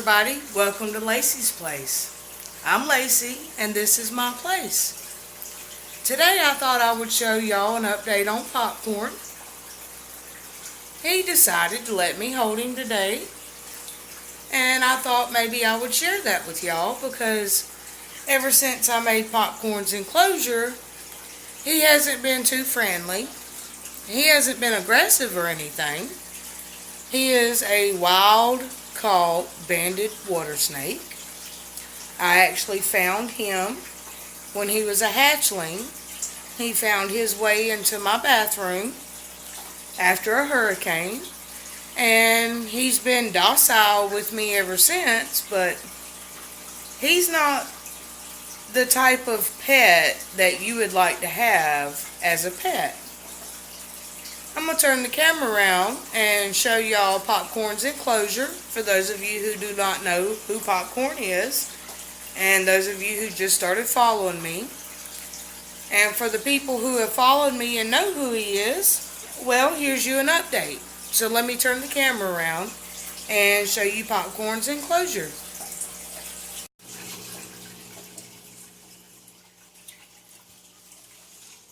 everybody, welcome to Lacey's Place. I'm Lacey and this is my place. Today I thought I would show y'all an update on Popcorn. He decided to let me hold him today, and I thought maybe I would share that with y'all because ever since I made Popcorn's enclosure, he hasn't been too friendly. He hasn't been aggressive or anything. He is a wild caught banded water snake. I actually found him when he was a hatchling. He found his way into my bathroom after a hurricane, and he's been docile with me ever since, but he's not the type of pet that you would like to have as a pet. I'm going to turn the camera around and show y'all Popcorn's enclosure for those of you who do not know who Popcorn is, and those of you who just started following me. And for the people who have followed me and know who he is, well, here's you an update. So let me turn the camera around and show you Popcorn's enclosure.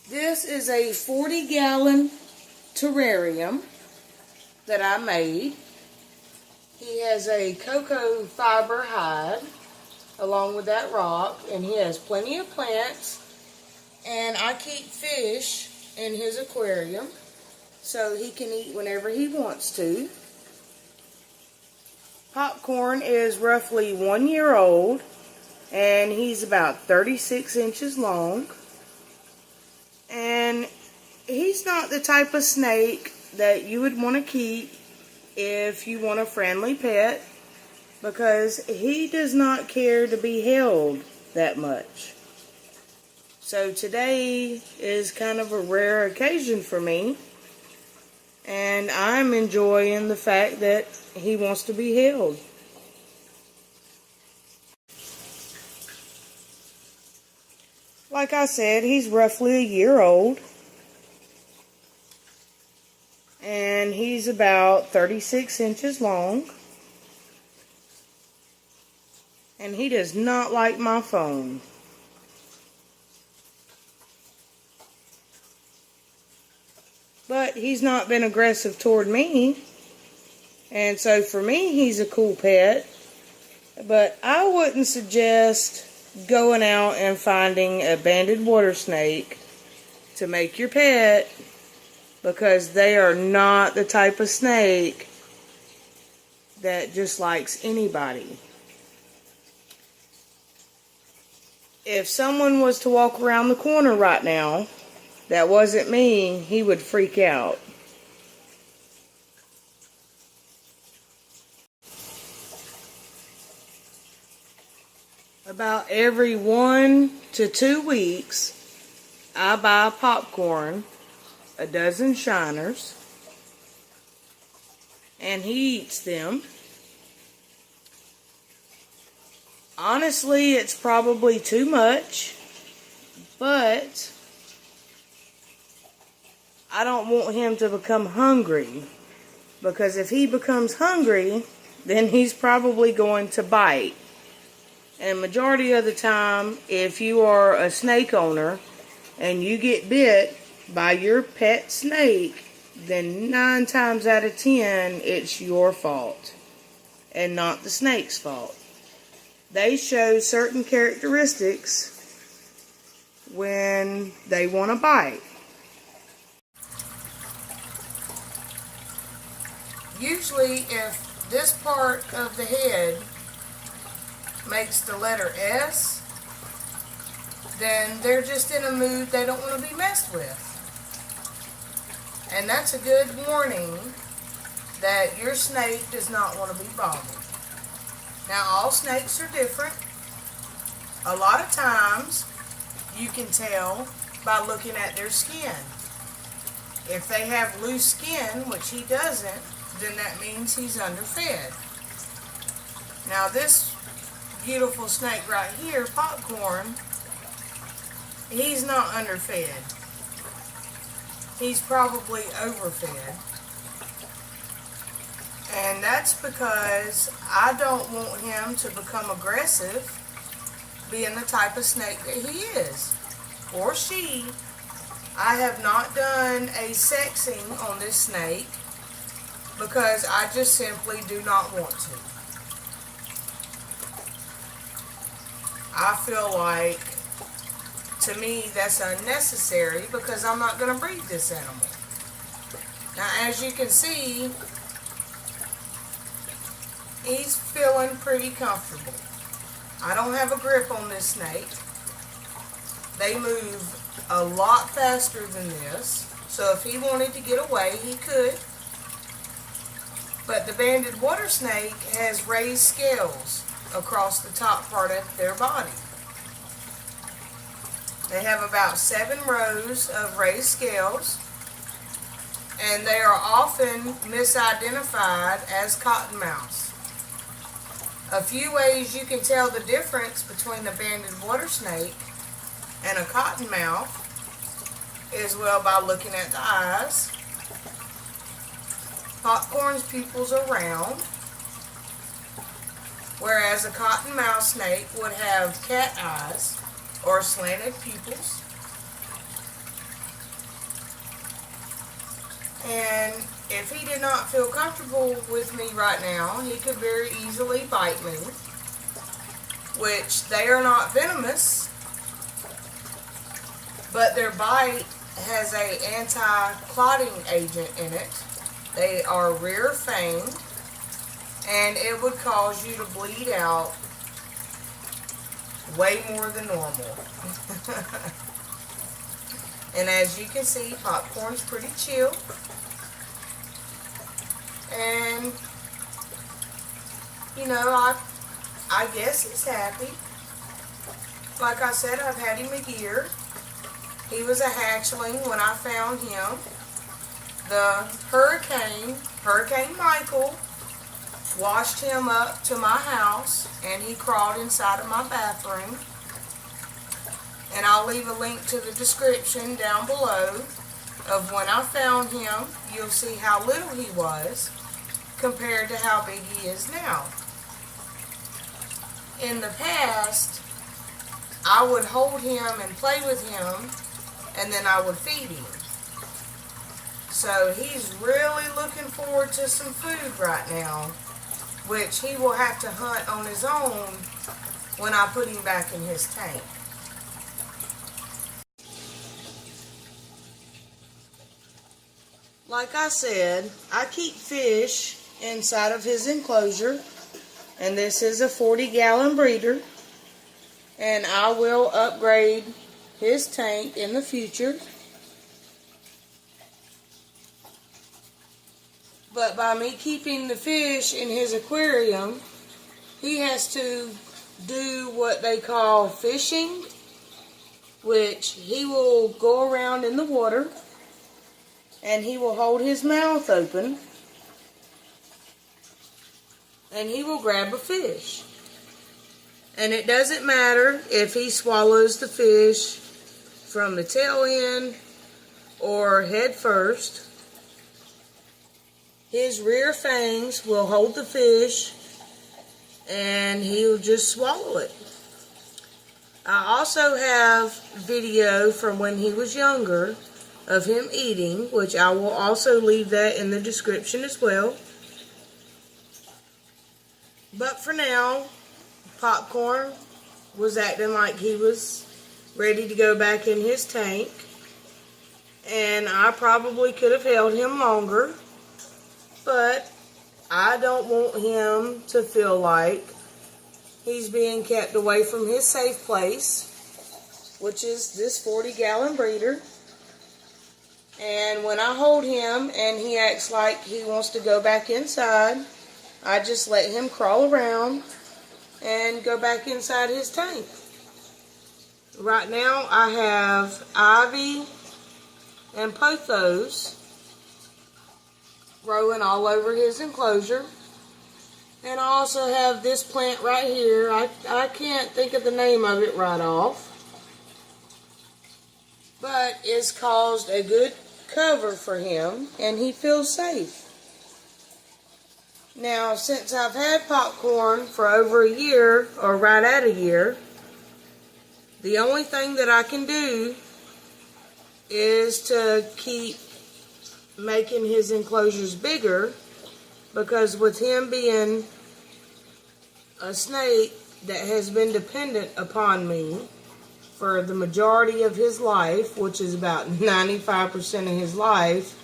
This is a 40-gallon terrarium that I made. He has a cocoa fiber hide along with that rock, and he has plenty of plants, and I keep fish in his aquarium so he can eat whenever he wants to. Popcorn is roughly 1 year old, and he's about 36 inches long, and he's not the type of snake that you would want to keep if you want a friendly pet, because he does not care to be held that much. So today is kind of a rare occasion for me, and I'm enjoying the fact that he wants to be held. Like I said, he's roughly a year old, and he's about 36 inches long, and he does not like my phone. But he's not been aggressive toward me, and so for me he's a cool pet. But I wouldn't suggest going out and finding a banded water snake to make your pet, because they are not the type of snake that just likes anybody. If someone was to walk around the corner right now that wasn't me, he would freak out. About every 1 to 2 weeks, I buy Popcorn a dozen shiners, and he eats them. Honestly, it's probably too much, but I don't want him to become hungry, because if he becomes hungry, then he's probably going to bite. And majority of the time, if you are a snake owner and you get bit by your pet snake, then 9 times out of 10, it's your fault and not the snake's fault. They show certain characteristics when they want to bite. Usually, if this part of the head makes the letter S, then they're just in a mood they don't want to be messed with. And that's a good warning that your snake does not want to be bothered. Now, all snakes are different. A lot of times, you can tell by looking at their skin. If they have loose skin, which he doesn't, then that means he's underfed. Now, this beautiful snake right here, Popcorn, he's not underfed. He's probably overfed. And that's because I don't want him to become aggressive, being the type of snake that he is. Or she. I have not done a sexing on this snake because I just simply do not want to. I feel like, to me, that's unnecessary because I'm not going to breed this animal. Now, as you can see, he's feeling pretty comfortable. I don't have a grip on this snake. They move a lot faster than this, so if he wanted to get away, he could. But the banded water snake has raised scales across the top part of their body. They have about 7 rows of raised scales, and they are often misidentified as cottonmouths. A few ways you can tell the difference between a banded water snake and a cottonmouth is, well, by looking at the eyes. Popcorn's pupils are round, whereas a cottonmouth snake would have cat eyes or slanted pupils. And if he did not feel comfortable with me right now, he could very easily bite me, which they are not venomous, but their bite has an anti-clotting agent in it. They are rear fanged, and it would cause you to bleed out way more than normal. And as you can see, Popcorn's pretty chill. And, you know, I guess he's happy. Like I said, I've had him a year. He was a hatchling when I found him. The Hurricane Michael, washed him up to my house, and he crawled inside of my bathroom. And I'll leave a link to the description down below of when I found him. You'll see how little he was compared to how big he is now. In the past, I would hold him and play with him, and then I would feed him. So he's really looking forward to some food right now, which he will have to hunt on his own when I put him back in his tank. Like I said, I keep fish inside of his enclosure, and this is a 40-gallon breeder, and I will upgrade his tank in the future. But by me keeping the fish in his aquarium, he has to do what they call fishing, which he will go around in the water and he will hold his mouth open and he will grab a fish. And it doesn't matter if he swallows the fish from the tail end or head first. His rear fangs will hold the fish and he'll just swallow it. I also have video from when he was younger of him eating, which I will also leave that in the description as well. But for now, Popcorn was acting like he was ready to go back in his tank, and I probably could have held him longer, but I don't want him to feel like he's being kept away from his safe place, which is this 40-gallon breeder. And when I hold him and he acts like he wants to go back inside, I just let him crawl around and go back inside his tank. Right now I have Ivy and Pothos growing all over his enclosure. And I also have this plant right here. I can't think of the name of it right off, but it's caused a good cover for him and he feels safe. Now, since I've had popcorn for over a year, or right at a year, the only thing that I can do is to keep making his enclosures bigger, because with him being a snake that has been dependent upon me for the majority of his life, which is about 95% of his life,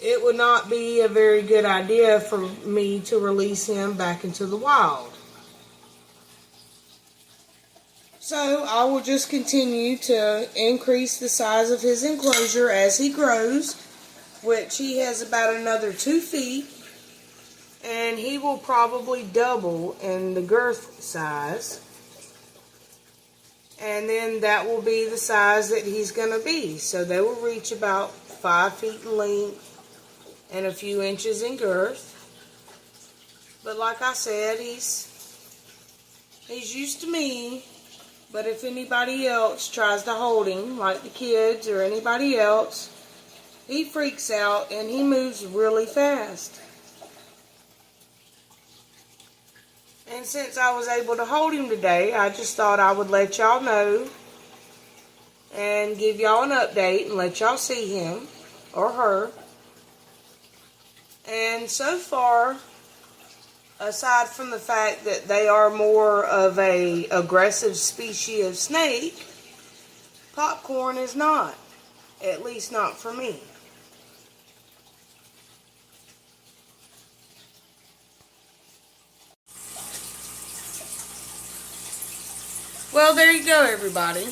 it would not be a very good idea for me to release him back into the wild. So I will just continue to increase the size of his enclosure as he grows, which he has about another 2 feet, and he will probably double in the girth size, and then that will be the size that he's going to be. So they will reach about 5 feet in length and a few inches in girth. But like I said, he's used to me. But if anybody else tries to hold him, like the kids or anybody else, he freaks out and he moves really fast. And since I was able to hold him today, I just thought I would let y'all know and give y'all an update and let y'all see him or her. And so far, aside from the fact that they are more of a aggressive species of snake, popcorn is not. At least not for me. Well, there you go, everybody.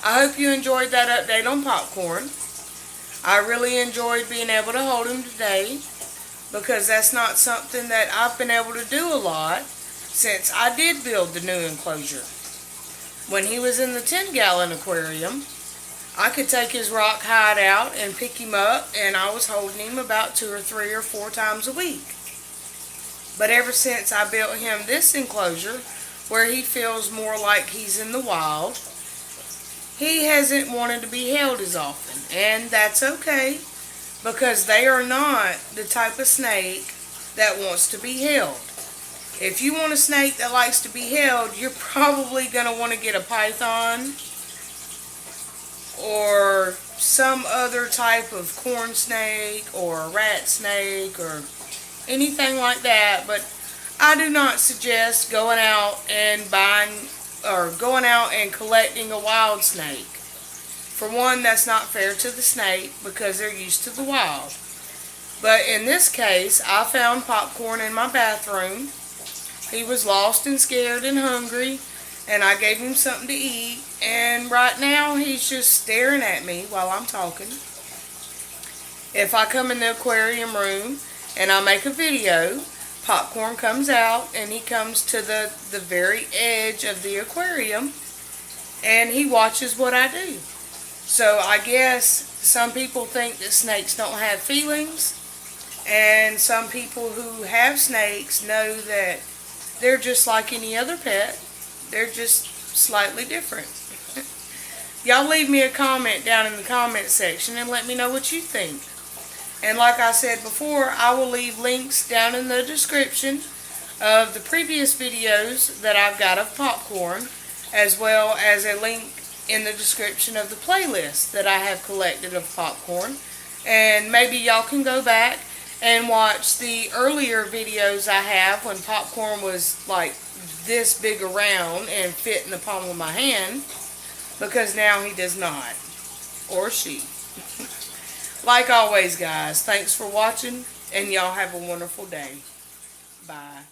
I hope you enjoyed that update on popcorn. I really enjoyed being able to hold him today, because that's not something that I've been able to do a lot since I did build the new enclosure. When he was in the 10-gallon aquarium, I could take his rock hide out and pick him up, and I was holding him about 2 or 3 or 4 times a week. But ever since I built him this enclosure, where he feels more like he's in the wild, he hasn't wanted to be held as often. And that's okay, because they are not the type of snake that wants to be held. If you want a snake that likes to be held, you're probably going to want to get a python or some other type of corn snake or a rat snake or anything like that. But I do not suggest going out and buying or going out and collecting a wild snake. For one, that's not fair to the snake because they're used to the wild. But in this case, I found popcorn in my bathroom. He was lost and scared and hungry, and I gave him something to eat, and right now he's just staring at me while I'm talking. If I come in the aquarium room and I make a video, popcorn comes out and he comes to the very edge of the aquarium and he watches what I do. So I guess some people think that snakes don't have feelings, and some people who have snakes know that they're just like any other pet. They're just slightly different. Y'all leave me a comment down in the comment section and let me know what you think. And like I said before, I will leave links down in the description of the previous videos that I've got of popcorn, as well as a link in the description of the playlist that I have collected of popcorn. And maybe y'all can go back and watch the earlier videos I have when popcorn was like this big around and fit in the palm of my hand, because now he does not, or she. Like always, guys, thanks for watching, and y'all have a wonderful day. Bye.